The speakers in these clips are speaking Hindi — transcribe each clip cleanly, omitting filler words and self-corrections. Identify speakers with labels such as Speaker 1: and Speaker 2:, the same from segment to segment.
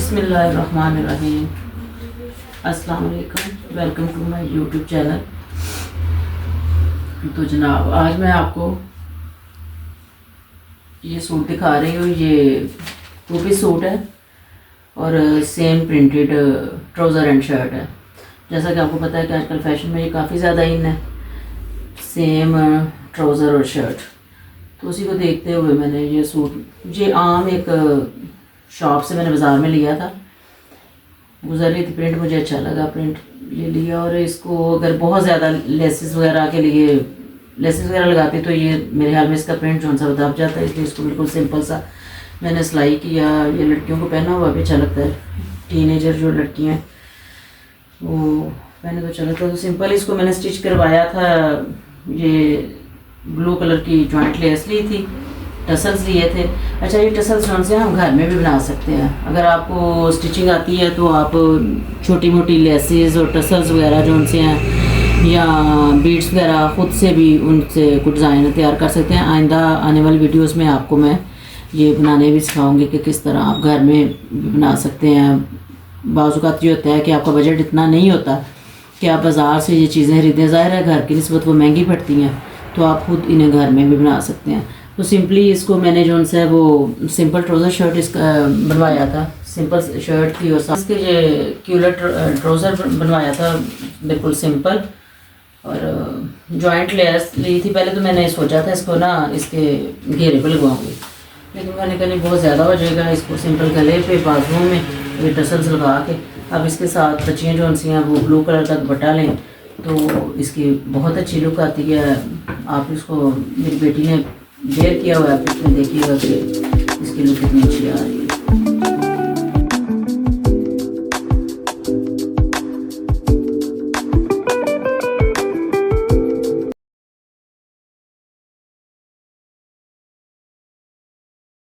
Speaker 1: बिस्मिल्लाहिर्रहमानिर्रहीम। अस्सलाम वालेकुम, welcome to my YouTube channel. तो जनाब, आज मैं आपको ये सूट दिखा रही हूँ। ये टू पीस सूट है और same printed trouser and shirt है। जैसा कि आपको पता है कि आजकल फैशन में ये काफ़ी ज़्यादा इन है, सेम ट्राउज़र और शर्ट। तो उसी को देखते हुए मैंने ये सूट, ये आम एक शॉप से मैंने बाज़ार में लिया था, गुजर रही थी, प्रिंट मुझे अच्छा लगा, प्रिंट ये लिया। और इसको अगर बहुत ज़्यादा लेसेस वगैरह के लिए लेसेस वगैरह लगाती तो ये मेरे ख्याल में इसका प्रिंट जो सा दब जाता है, इसलिए इसको बिल्कुल सिंपल सा मैंने सिलाई किया। ये लड़कियों को पहना हुआ भी अच्छा लगता है, टीनेजर जो लड़कियाँ हैं वो पहने तो अच्छा लगता है। तो सिंपल इसको मैंने स्टिच करवाया था। ये ब्लू कलर की जॉइंट लेस ली थी, टसल्स लिए थे। अच्छा, ये टसल्स जो से हम घर में भी बना सकते हैं। अगर आपको स्टिचिंग आती है तो आप छोटी मोटी लेसेस और टसल्स वगैरह जो उनसे हैं या बीड्स वगैरह खुद से भी उनसे कुछ डिज़ाइन तैयार कर सकते हैं। आइंदा आने वाली वीडियोस में आपको मैं ये बनाने भी सिखाऊंगी कि किस तरह आप घर में भी बना सकते हैं। बाज़ात ये होता है कि आपका बजट इतना नहीं होता कि आप बाज़ार से ये चीज़ें खरीदें। ज़ाहिर है घर की निस्बत वो महंगी पड़ती हैं, तो आप खुद इन्हें घर में भी बना सकते हैं। तो सिंपली इसको मैंने जो है वो सिंपल ट्राउज़र शर्ट इसका बनवाया था, सिंपल शर्ट थी और साथ इसके ये क्यूलर ट्राउज़र बनवाया था, बिल्कुल सिंपल। और जॉइंट लेस ली थी। पहले तो मैंने सोचा था इसको ना इसके घेरे पे लगवाऊंगी, लेकिन मैंने कहा नहीं बहुत ज़्यादा हो जाएगा, इसको सिंपल गले पे बाजुओं में ये टसल्स लगा के अब इसके साथ बच्चियाँ जो उनसी हैं वो ब्लू कलर का दुपट्टा लें तो इसकी बहुत अच्छी लुक आती है। आप इसको, मेरी बेटी ने वेयर किया हुआ है, आप इसमें देखिएगा कि इसकी लुक कितनी अच्छी आ रही है।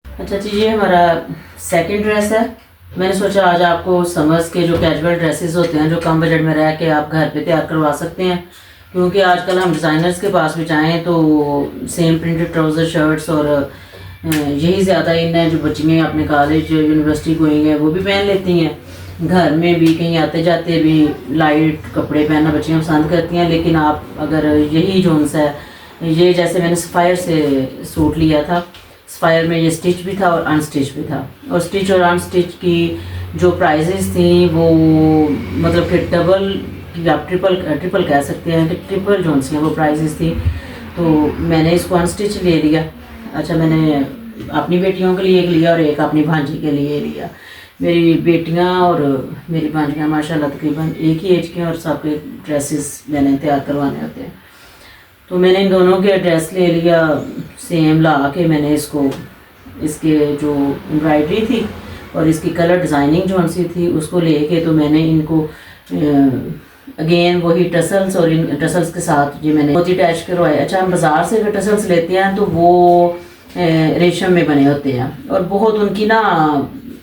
Speaker 1: अच्छा जी, ये हमारा सेकंड ड्रेस है। मैंने सोचा आज आपको समर्स के जो कैजुअल ड्रेसेस होते हैं जो कम बजट में रह के आप घर पे तैयार करवा सकते हैं, क्योंकि आजकल हम डिज़ाइनर्स के पास भी जाएँ तो सेम प्रिंटेड ट्राउज़र शर्ट्स और यही ज़्यादा इन है जो बच्चियाँ अपने कॉलेज यूनिवर्सिटी गोइंग है वो भी पहन लेती हैं। घर में भी कहीं आते जाते भी लाइट कपड़े पहनना बच्चियाँ पसंद करती हैं। लेकिन आप अगर यही जोन्स है, ये जैसे मैंने सफ़ायर से सूट लिया था, सफ़ायर में ये स्टिच भी था और अनस्टिच भी था। और स्टिच और अनस्टिच की जो प्राइजेस थी वो मतलब कि डबल या ट्रिपल कह सकते हैं कि ट्रिपल जोन सी वो प्राइजेस थी। तो मैंने इसको अनस्टिच ले लिया। अच्छा, मैंने अपनी बेटियों के लिए एक लिया और एक अपनी भांजी के लिए लिया। मेरी बेटियां और मेरी भांजियां माशाल्लाह तकरीबन एक ही एज के हैं और सबके ड्रेसेस मैंने तैयार करवाने होते हैं। तो मैंने इन दोनों के ड्रेस ले लिया, सेम ला के मैंने इसको, इसके जो एम्ब्रॉयडरी थी और इसकी कलर डिज़ाइनिंग जो सी थी उसको लेके तो मैंने इनको अगेन वही टसल्स और इन टसल्स के साथ ये मैंने मोती अटैच करवाया। अच्छा, हम बाज़ार से अगर टसल्स लेते हैं तो वो रेशम में बने होते हैं और बहुत उनकी ना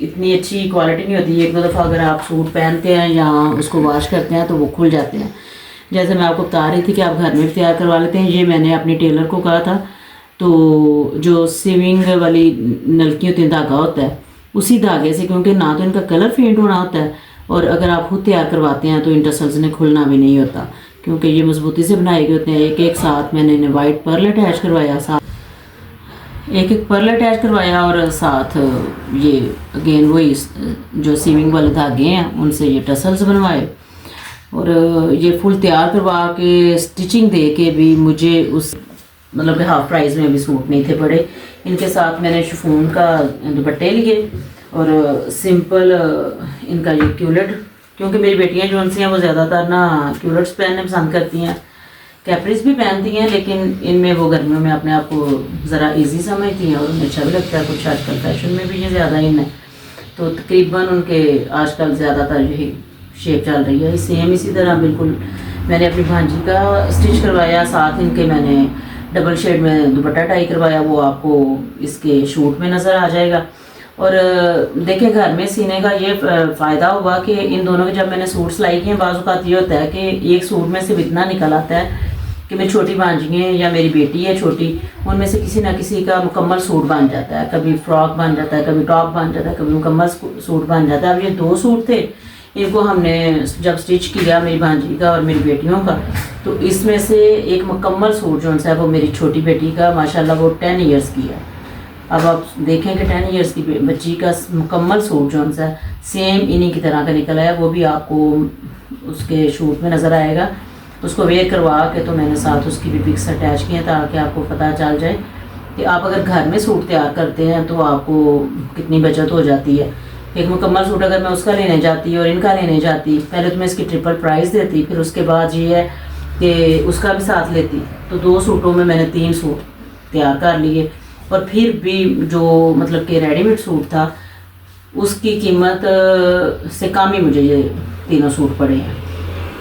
Speaker 1: इतनी अच्छी क्वालिटी नहीं होती। एक दो दफ़ा अगर आप सूट पहनते हैं या उसको वॉश करते हैं तो वो खुल जाते हैं। जैसे मैं आपको बता रही थी कि आप घर में भी तैयार करवा लेते हैं। ये मैंने अपनी टेलर को कहा था, तो जो सीविंग वाली नलकी होती है, धागा होता है, उसी धागे से, क्योंकि ना तो इनका कलर फेंट होना होता है और अगर आप खुद तैयार करवाते हैं तो इन टसल्स ने खुलना भी नहीं होता, क्योंकि ये मजबूती से बनाए गए होते हैं। एक एक साथ मैंने इन्हें वाइट पर्ल अटैच करवाया, साथ एक एक पर्ल अटैच करवाया और साथ ये अगेन वही जो सीविंग वाले धागे हैं उनसे ये टसल्स बनवाए। और ये फुल तैयार करवा के स्टिचिंग दे के भी मुझे उस मतलब कि हाफ प्राइस में भी सूट नहीं थे पड़े। इनके साथ मैंने शिफॉन का दुपट्टे लिए और सिंपल इनका ये क्यूलेट, क्योंकि मेरी बेटियां जो उनसे हैं वो ज़्यादातर ना क्यूलेट्स पहनने पसंद करती हैं, कैप्रीज भी पहनती हैं, लेकिन इनमें वो गर्मियों में अपने आप को ज़रा इजी समझती हैं और उन्हें अच्छा भी लगता है। कुछ आजकल फैशन में भी ये ज़्यादा इन है, तो तकरीबन उनके आजकल ज़्यादातर यही शेप चल रही है। सेम इसी तरह बिल्कुल मैंने अपनी भांजी का स्टिच करवाया, साथ इनके मैंने डबल शेड में दुपट्टा टाई करवाया, वो आपको इसके शूट में नज़र आ जाएगा। और देखिए, घर में सीने का ये फ़ायदा हुआ कि इन दोनों के जब मैंने सूट सिलाई किए, बाज़ औक़ात ये होता है कि एक सूट में सिर्फ इतना निकल आता है कि मेरी छोटी भांजी है या मेरी बेटी है छोटी, उनमें से किसी ना किसी का मुकम्मल सूट बन जाता है, कभी फ्रॉक बन जाता है, कभी टॉप बन जाता है, कभी मुकम्मल सूट बन जाता है। अब ये 2 सूट थे, इनको हमने जब स्टिच किया मेरी भांजी का और मेरी बेटियों का, तो इसमें से एक मुकम्मल सूट जो है वो मेरी छोटी बेटी का माशाल्लाह वो 10 ईयर्स की है। अब आप देखें कि 10 ईयर्स की बच्ची का मुकम्मल सूट जो है सेम इन्हीं की तरह का निकला है, वो भी आपको उसके शूट में नज़र आएगा। उसको वेयर करवा के तो मैंने साथ उसकी भी पिक्स अटैच की हैं ताकि आपको पता चल जाए कि आप अगर घर में सूट तैयार करते हैं तो आपको कितनी बचत हो जाती है। एक मुकम्मल सूट अगर मैं उसका लेने जाती और इनका लेने जाती, पहले तो मैं इसकी ट्रिपल प्राइस देती, फिर उसके बाद ये है कि उसका भी साथ लेती, तो 2 सूटों में मैंने 3 सूट तैयार कर लिए। और फिर भी जो मतलब कि रेडीमेड सूट था उसकी कीमत से कम ही मुझे ये तीनों सूट पड़े हैं।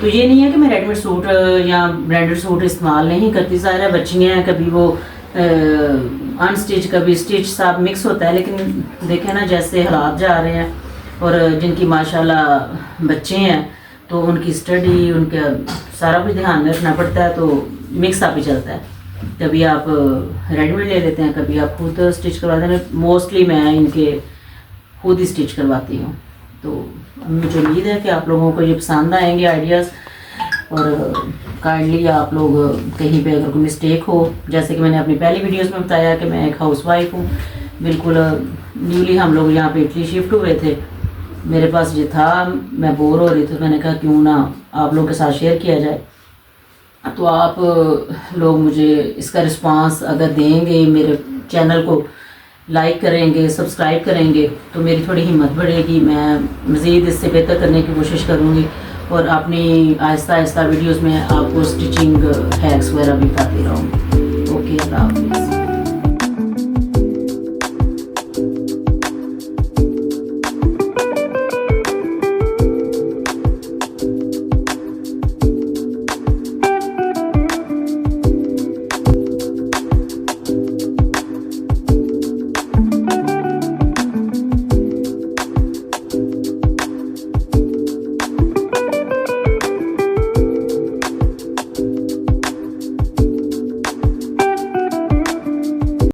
Speaker 1: तो ये नहीं है कि मैं रेडीमेड सूट या ब्रांडेड सूट इस्तेमाल नहीं करती, ज़ाहिर है बच्चियाँ हैं, कभी वो अनस्टिच कभी स्टिच सब मिक्स होता है, लेकिन देखें ना जैसे हालात जा रहे हैं और जिनकी माशाल्लाह बच्चे हैं तो उनकी स्टडी उनका सारा कुछ ध्यान में रखना पड़ता है, तो मिक्स अप ही चलता है। कभी आप रेडीमेड ले लेते हैं, कभी आप खुद स्टिच करवाते हैं। मोस्टली मैं इनके खुद ही स्टिच करवाती हूँ। तो मुझे उम्मीद है कि आप लोगों को ये पसंद आएंगे आइडियाज़, और काइंडली आप लोग कहीं पे अगर कोई मिस्टेक हो, जैसे कि मैंने अपनी पहली वीडियोस में बताया कि मैं एक हाउसवाइफ हूँ, बिल्कुल न्यूली हम लोग यहाँ पे इटली शिफ्ट हुए थे, मेरे पास ये था, मैं बोर हो रही थी, मैंने कहा क्यों ना आप लोगों के साथ शेयर किया जाए। तो आप लोग मुझे इसका रिस्पांस अगर देंगे, मेरे चैनल को लाइक करेंगे, सब्सक्राइब करेंगे, तो मेरी थोड़ी हिम्मत बढ़ेगी, मैं मज़ीद इससे बेहतर करने की कोशिश करूँगी और अपनी आहिस्ता आहिस्ता वीडियोस में आपको स्टिचिंग हैक्स वगैरह भी बताती रहूँगी। ओके, अल्लाह हाफ़िज़।